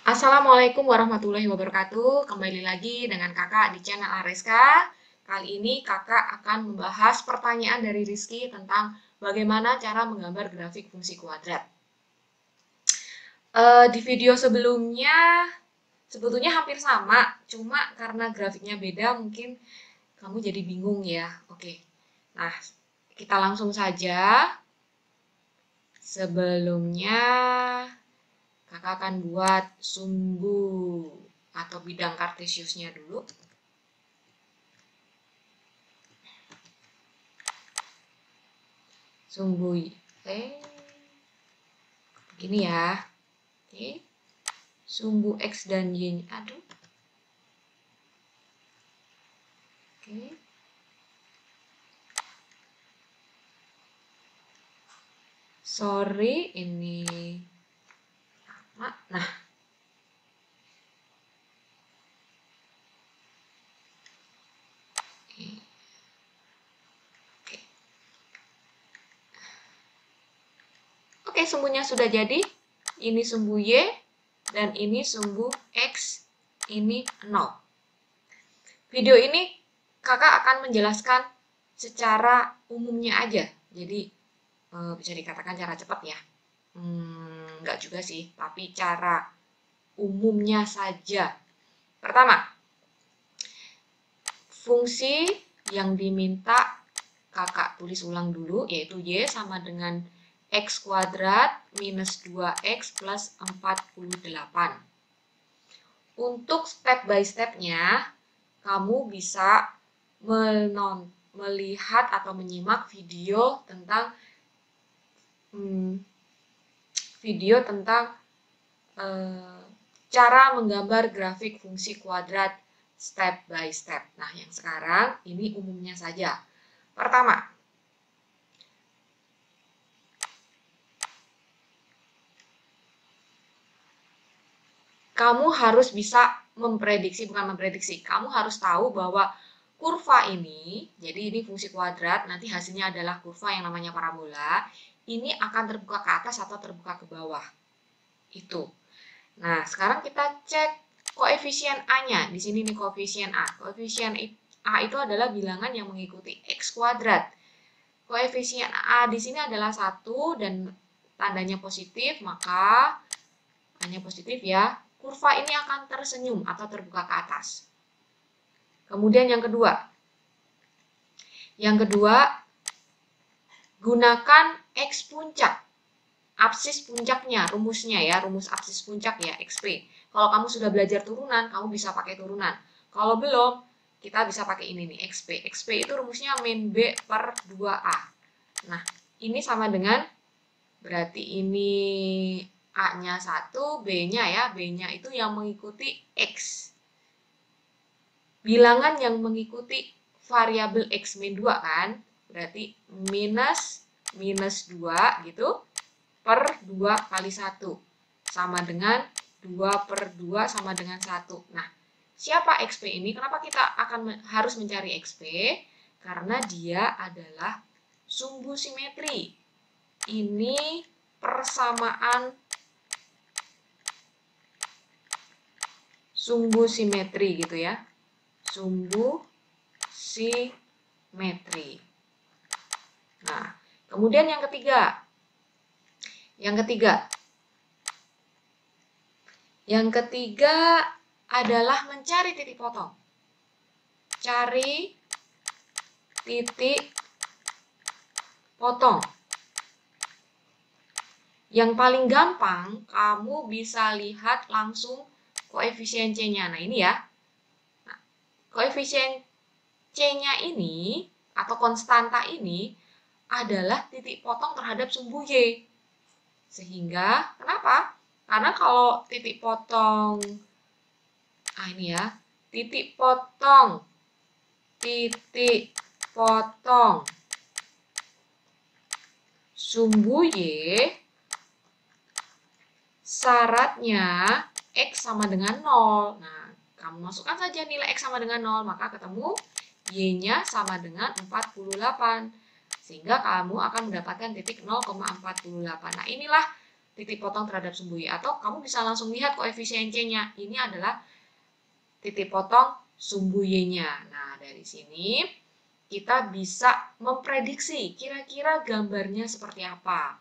Assalamualaikum warahmatullahi wabarakatuh. Kembali lagi dengan kakak di channel Areska. Kali ini kakak akan membahas pertanyaan dari Rizky tentang bagaimana cara menggambar grafik fungsi kuadrat. Di video sebelumnya sebetulnya hampir sama, cuma karena grafiknya beda mungkin kamu jadi bingung ya. Oke, nah kita langsung saja. Sebelumnya kakak akan buat sumbu atau bidang kartesiusnya dulu. Sumbu begini ya. Oke. Sumbu X dan Y. Aduh. Oke. Sorry, ini sama. Nah. Oke, sumbunya sudah jadi. Ini sumbu Y dan ini sumbu X. Ini 0. Video ini kakak akan menjelaskan secara umumnya aja. Jadi bisa dikatakan cara cepat ya. Enggak juga sih, tapi cara umumnya saja. Pertama, fungsi yang diminta kakak tulis ulang dulu, yaitu Y sama dengan X kuadrat minus 2X plus 48. Untuk step by stepnya, kamu bisa melihat atau menyimak video tentang cara menggambar grafik fungsi kuadrat step by step. Nah, yang sekarang ini umumnya saja. Pertama, kamu harus bisa kamu harus tahu bahwa kurva ini, jadi ini fungsi kuadrat, nanti hasilnya adalah kurva yang namanya parabola, ini akan terbuka ke atas atau terbuka ke bawah. Itu. Nah, sekarang kita cek koefisien A-nya. Di sini nih koefisien A. Koefisien A itu adalah bilangan yang mengikuti X kuadrat. Koefisien A di sini adalah 1 dan tandanya positif, maka A-nya positif ya. Kurva ini akan tersenyum atau terbuka ke atas. Kemudian yang kedua. Yang kedua, gunakan X puncak. Absis puncaknya, rumusnya ya, rumus absis puncak ya, XP. Kalau kamu sudah belajar turunan, kamu bisa pakai turunan. Kalau belum, kita bisa pakai ini nih, XP. XP itu rumusnya min B per 2A. Nah, ini sama dengan, berarti ini A-nya 1, B-nya ya, B-nya itu yang mengikuti X. Bilangan yang mengikuti variabel X min 2 kan, berarti minus 2 gitu, per 2 kali 1 sama dengan 2 per 2 sama dengan 1. Nah, siapa XP ini? Kenapa kita harus mencari XP? Karena dia adalah sumbu simetri. Ini persamaan sumbu simetri gitu ya. Sumbu simetri. Nah, kemudian yang ketiga. Yang ketiga adalah mencari titik potong. Cari titik potong. Yang paling gampang, kamu bisa lihat langsung koefisien C-nya. Nah, ini ya. Nah, koefisien C-nya ini, atau konstanta ini, adalah titik potong terhadap sumbu Y. Sehingga, kenapa? Karena kalau titik potong, ini ya, titik potong sumbu Y, syaratnya X sama dengan 0. Nah, kamu masukkan saja nilai X sama dengan 0, maka ketemu Y-nya sama dengan 48. Sehingga kamu akan mendapatkan titik 0,48. Nah, inilah titik potong terhadap sumbu Y. Atau kamu bisa langsung lihat koefisien C-nya. Ini adalah titik potong sumbu Y-nya. Nah, dari sini kita bisa memprediksi kira-kira gambarnya seperti apa.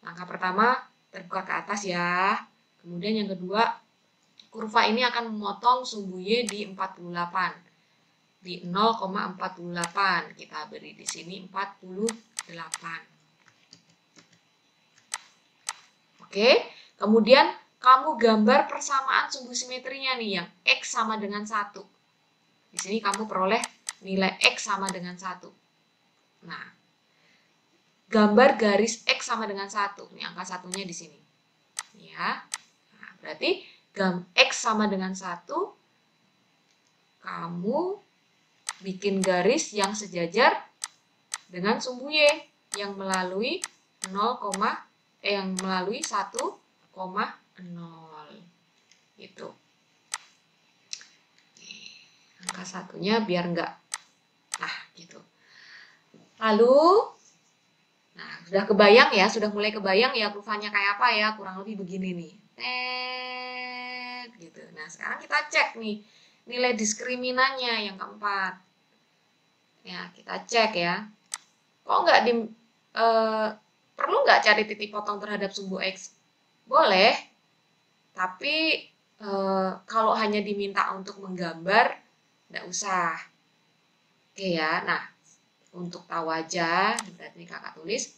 Langkah pertama, terbuka ke atas ya. Kemudian yang kedua, kurva ini akan memotong sumbu Y di 48. Di 0,48. Kita beri di sini 48. Oke, kemudian kamu gambar persamaan sumbu simetrinya nih yang X sama dengan 1. Di sini kamu peroleh nilai X sama dengan 1. Nah, gambar garis X sama dengan 1. Ini angka satunya di sini. Ya. Nah, berarti X sama dengan 1, kamu bikin garis yang sejajar dengan sumbu Y yang melalui 1,0 gitu. Angka satunya biar enggak. Nah, gitu. Lalu, nah, sudah kebayang ya, sudah mulai kebayang ya kurvanya kayak apa ya, kurang lebih begini nih. Gitu. Nah, sekarang kita cek nih nilai diskriminannya yang keempat. Ya, kita cek ya. Kok nggak perlu nggak cari titik potong terhadap sumbu X? Boleh, tapi kalau hanya diminta untuk menggambar, nggak usah. Oke ya, nah untuk tahu aja, berarti ini kakak tulis,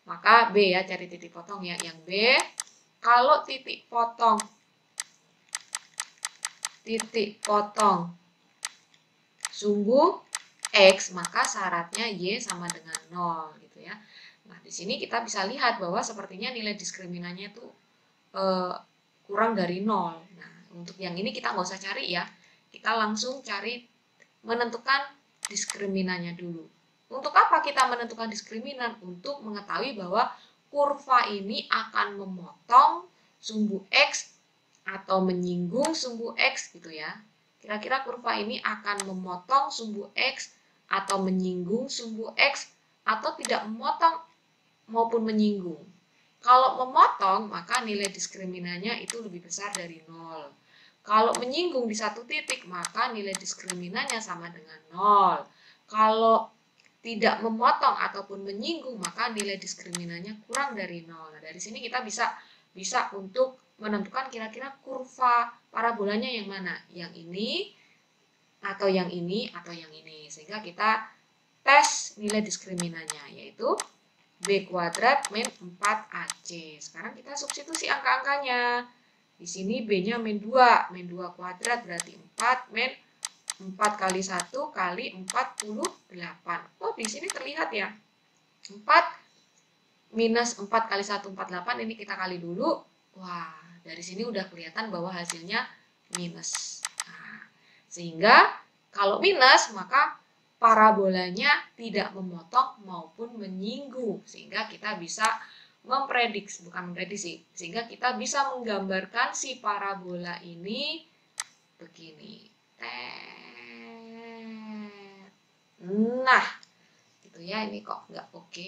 maka B ya, cari titik potong ya. Yang B, kalau titik potong sumbu X, maka syaratnya Y sama dengan 0 gitu ya. Nah, di sini kita bisa lihat bahwa sepertinya nilai diskriminannya itu kurang dari 0. Nah, untuk yang ini kita nggak usah cari ya. Kita langsung cari menentukan diskriminannya dulu. Untuk apa kita menentukan diskriminan? Untuk mengetahui bahwa kurva ini akan memotong sumbu X atau menyinggung sumbu X gitu ya. Kira-kira kurva ini akan memotong sumbu X atau menyinggung sumbu X atau tidak memotong maupun menyinggung. Kalau memotong, maka nilai diskriminannya itu lebih besar dari 0. Kalau menyinggung di satu titik, maka nilai diskriminannya sama dengan 0. Kalau tidak memotong ataupun menyinggung, maka nilai diskriminannya kurang dari 0. Nah, dari sini kita bisa untuk menentukan kira-kira kurva parabolanya yang mana. Yang ini, atau yang ini, atau yang ini. Sehingga kita tes nilai diskriminannya, yaitu B kuadrat min 4AC. Sekarang kita substitusi angka-angkanya. Di sini B-nya min 2. Min 2 kuadrat berarti 4. Min 4 kali 1 kali 48. Oh, di sini terlihat ya. 4 minus 4 kali 1, 48. Ini kita kali dulu. Wah, dari sini udah kelihatan bahwa hasilnya minus. Nah, sehingga kalau minus, maka parabolanya tidak memotong maupun menyinggung. Sehingga kita bisa sehingga kita bisa menggambarkan si parabola ini begini. Nah, gitu ya, ini kok nggak oke.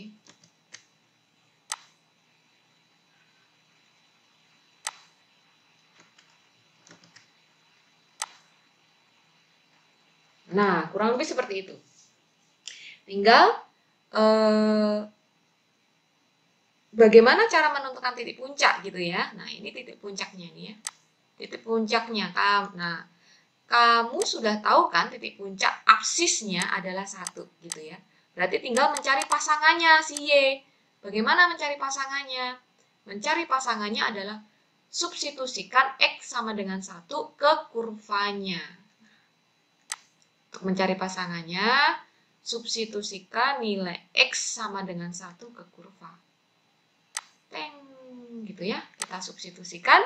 Nah, kurang lebih seperti itu. Tinggal bagaimana cara menentukan titik puncak gitu ya. Nah, ini titik puncaknya nih ya. Titik puncaknya. Nah, kamu sudah tahu kan titik puncak absisnya adalah 1 gitu ya. Berarti tinggal mencari pasangannya si Y. Bagaimana mencari pasangannya? Mencari pasangannya adalah substitusikan X sama dengan 1 ke kurvanya. Untuk mencari pasangannya, substitusikan nilai X sama dengan 1 ke kurva. Teng, gitu ya. Kita substitusikan,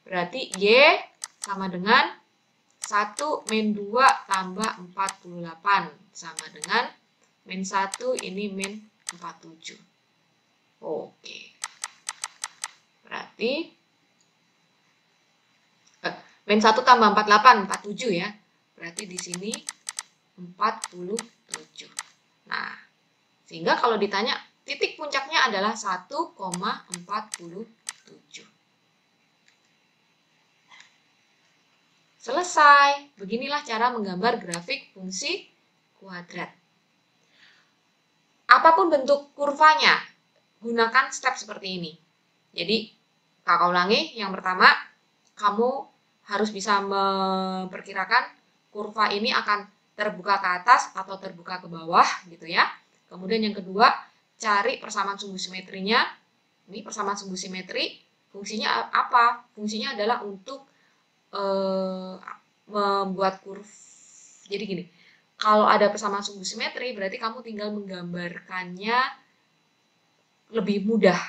berarti Y sama dengan 1 min 2 tambah 48. Sama dengan min 1, ini min 47. Oke. Berarti min 1 tambah 48, 47 ya. Berarti di sini 47. Nah, sehingga kalau ditanya titik puncaknya adalah 1,47. 7. Selesai. Beginilah cara menggambar grafik fungsi kuadrat. Apapun bentuk kurvanya, gunakan step seperti ini. Jadi, kakak ulangi. Yang pertama, kamu harus bisa memperkirakan kurva ini akan terbuka ke atas atau terbuka ke bawah, gitu ya. Kemudian yang kedua, cari persamaan sumbu simetrinya. Ini persamaan sumbu simetri, fungsinya apa? Fungsinya adalah untuk membuat kurva. Jadi gini, kalau ada persamaan sumbu simetri, berarti kamu tinggal menggambarkannya lebih mudah.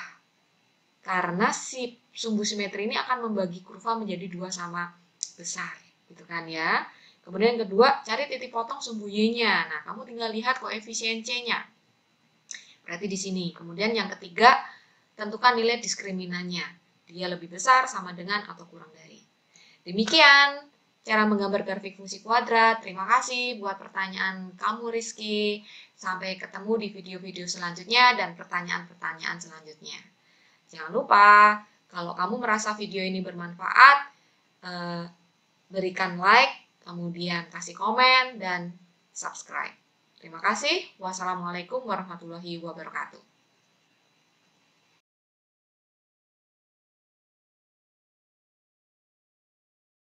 Karena si sumbu simetri ini akan membagi kurva menjadi dua sama besar, gitu kan ya. Kemudian yang kedua, cari titik potong sumbu Y-nya. Nah, kamu tinggal lihat koefisien C-nya. Berarti di sini. Kemudian yang ketiga, tentukan nilai diskriminannya. Dia lebih besar, sama dengan, atau kurang dari. Demikian cara menggambar grafik fungsi kuadrat. Terima kasih buat pertanyaan kamu, Rizky. Sampai ketemu di video-video selanjutnya dan pertanyaan-pertanyaan selanjutnya. Jangan lupa, kalau kamu merasa video ini bermanfaat, berikan like, kemudian kasih komen, dan subscribe. Terima kasih. Wassalamualaikum warahmatullahi wabarakatuh.